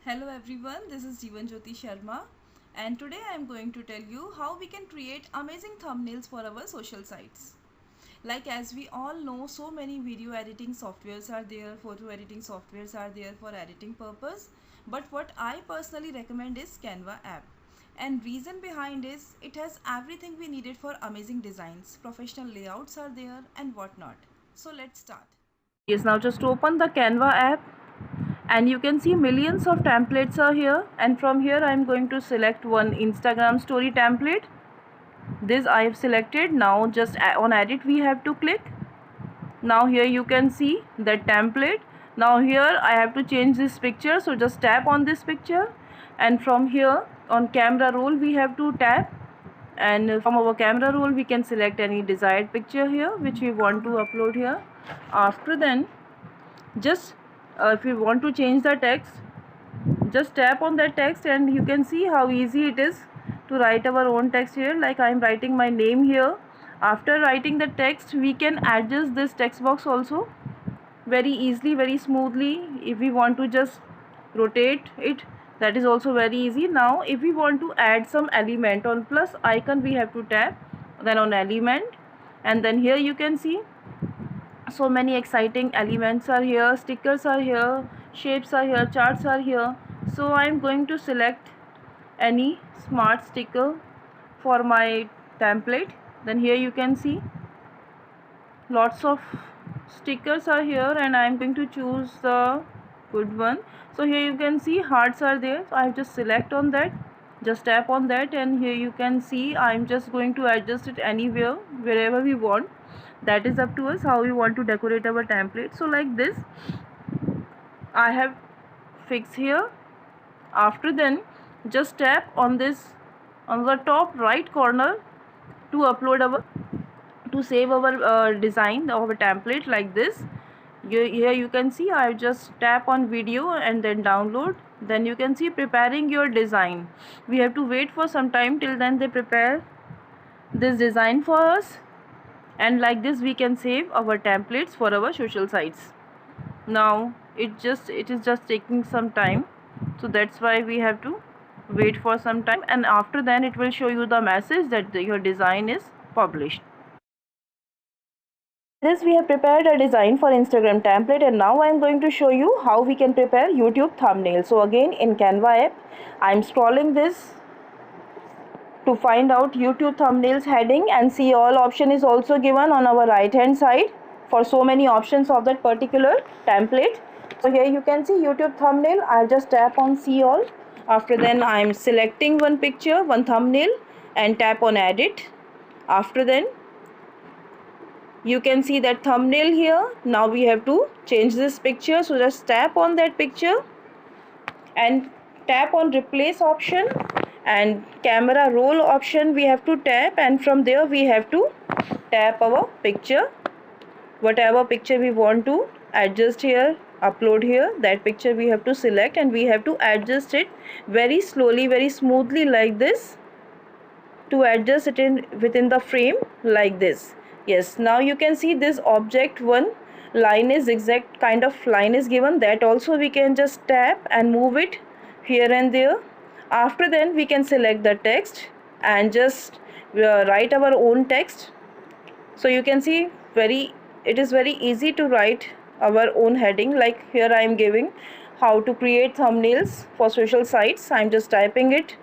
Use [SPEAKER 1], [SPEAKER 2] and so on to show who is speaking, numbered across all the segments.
[SPEAKER 1] Hello everyone, this is Jeevan Jyoti Sharma and today I am going to tell you how we can create amazing thumbnails for our social sites. Like as we all know, so many video editing softwares are there, photo editing softwares are there for editing purpose. But what I personally recommend is Canva app. And reason behind is it has everything we needed for amazing designs, professional layouts are there and whatnot. So let's start. Yes, now just open the Canva app and you can see millions of templates are here, and from here I am going to select one Instagram story template. This I have selected. Now just on edit we have to click. Now here you can see that template. Now here I have to change this picture, so just tap on this picture, and from here on camera roll we have to tap, and from our camera roll we can select any desired picture here which we want to upload here. After then just if you want to change the text, just tap on that text and you can see how easy it is to write our own text here. Like I am writing my name here. After writing the text we can adjust this text box also very easily, very smoothly. If we want to just rotate it, that is also very easy. Now if we want to add some element, on plus icon we have to tap, then on element, and then here you can see so many exciting elements are here, stickers are here, shapes are here, charts are here. So I am going to select any smart sticker for my template. Then here you can see lots of stickers are here and I am going to choose the good one. So here you can see hearts are there, so I have just select on that, just tap on that, and here you can see I am just going to adjust it anywhere, wherever we want. That is up to us how we want to decorate our template. So like this I have fixed here. After then just tap on this on the top right corner to upload our, to save our design, our template like this. Here you can see I just tap on video and then download. Then you can see preparing your design. We have to wait for some time, till then they prepare this design for us, and like this we can save our templates for our social sites. Now it is just taking some time, so that's why we have to wait for some time, and after then it will show you the message that your design is published. This we have prepared a design for Instagram template, and now I am going to show you how we can prepare YouTube thumbnail. So again in Canva app I am scrolling this to find out YouTube thumbnails heading, and see all option is also given on our right hand side for so many options of that particular template. So here you can see YouTube thumbnail. I'll just tap on see all. After then I'm selecting one picture, one thumbnail, and tap on edit. After then you can see that thumbnail here. Now we have to change this picture, so just tap on that picture and tap on replace option, and camera roll option we have to tap, and from there we have to tap our picture, whatever picture we want to adjust here, upload here, that picture we have to select, and we have to adjust it very slowly, very smoothly like this, to adjust it in within the frame like this. Yes, now you can see this object one line is exact kind of line is given, that also we can just tap and move it here and there. After then we can select the text and just write our own text. So you can see it is very easy to write our own heading. Like here I am giving how to create thumbnails for social sites. I am just typing it,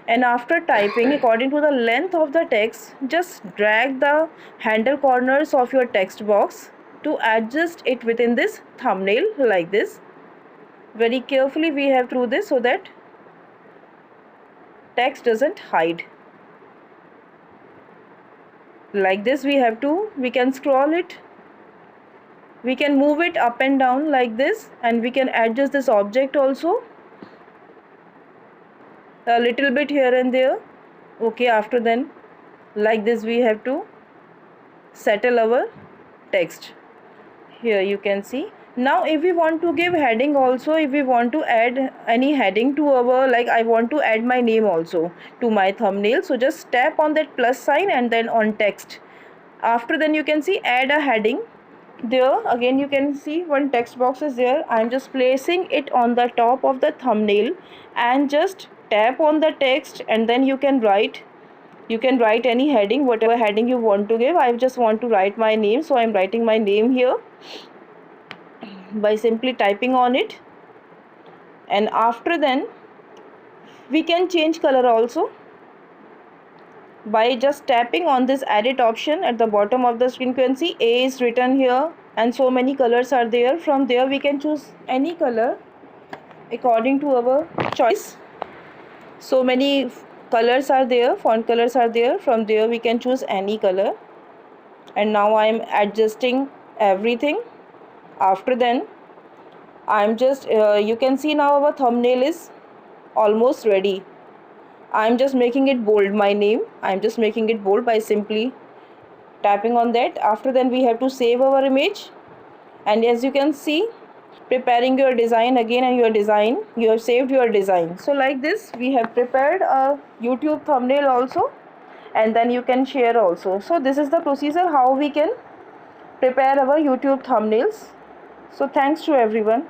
[SPEAKER 1] and after typing, according to the length of the text, just drag the handle corners of your text box to adjust it within this thumbnail like this. Very carefully we have to do this so that text doesn't hide. Like this we can scroll it, we can move it up and down like this, and we can adjust this object also a little bit here and there. Okay, after then like this we have to settle our text. Here you can see. Now if we want to give heading also, if we want to add any heading to our, like I want to add my name also to my thumbnail, so just tap on that plus sign and then on text. After then you can see add a heading. There again you can see one text box is there. I'm just placing it on the top of the thumbnail and just tap on the text, and then you can write any heading, whatever heading you want to give. I just want to write my name, so I'm writing my name here by simply typing on it. And after then we can change color also by just tapping on this edit option at the bottom of the screen. You can see A is written here and so many colors are there. From there we can choose any color according to our choice. So many colors are there, font colors are there. From there we can choose any color. And now I am adjusting everything. After then I'm just you can see now our thumbnail is almost ready. I'm just making it bold, my name. I'm just making it bold by simply tapping on that. After then we have to save our image, and as you can see, preparing your design again, and your design, you have saved your design. So like this we have prepared a YouTube thumbnail also, and then you can share also. So this is the procedure how we can prepare our YouTube thumbnails. So thanks to everyone.